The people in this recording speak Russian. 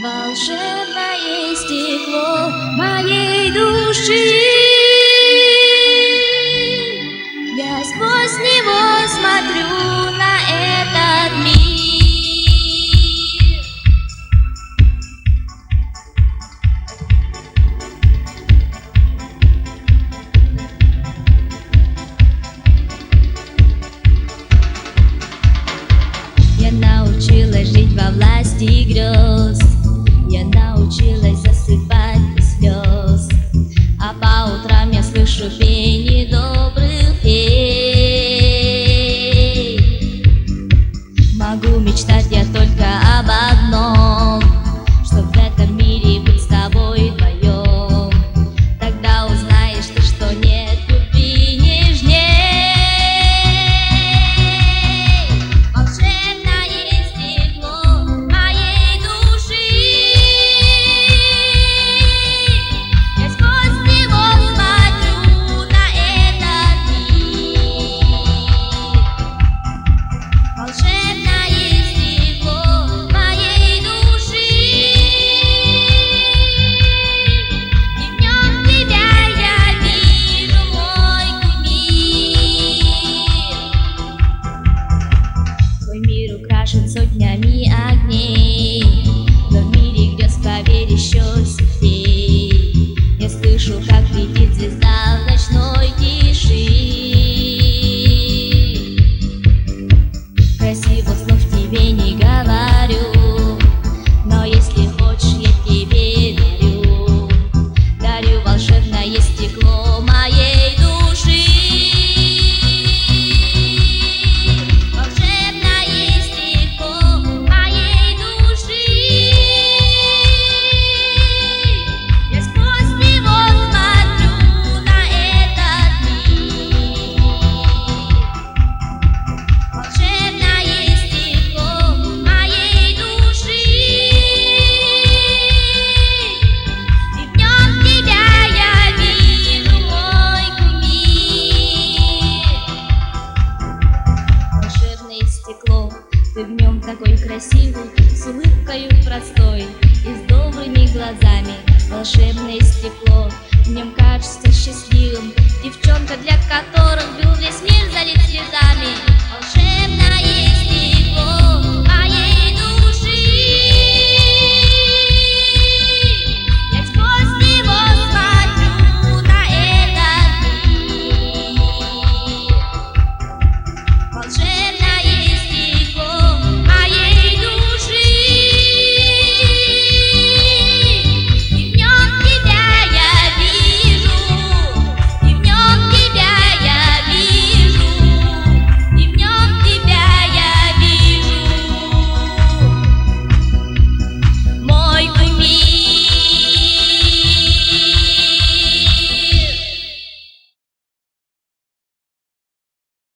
Волшебное стекло моей души, я сквозь него смотрю на этот мир. Я научилась жить во власти грез, я научилась засыпать без слез, а по утрам я слышу пение добрых фей. Могу мечтать я только об одном, чтоб в этом мире быть с тобой вдвоем. Тогда узнаешь ты, что нет любви нежней. Волшебное стекло моей души, я сквозь него смотрю на этот мир. Волшебное стекло моей души, и в нем тебя я вижу, мой кумир. Твой мир украшен сотнями огней, но в мире грез, поверь, еще светлей. Я слышу, как летит звезда в ночной тиши. Красивых слов тебе не говорю, но если хочешь, я тебе дарю. Дарю волшебное стекло моей души. Волшебное стекло моей души, я сквозь него смотрю на этот мир. Волшебное стекло моей души, и в нем тебя я вижу, мой кумир. Волшебное стекло, ты в нем такой красивый, с улыбкою простой и с добрыми глазами. Волшебное стекло, в нем кажется счастливым девчонка, для которых был весь мир залит слезами. Волшебное стекло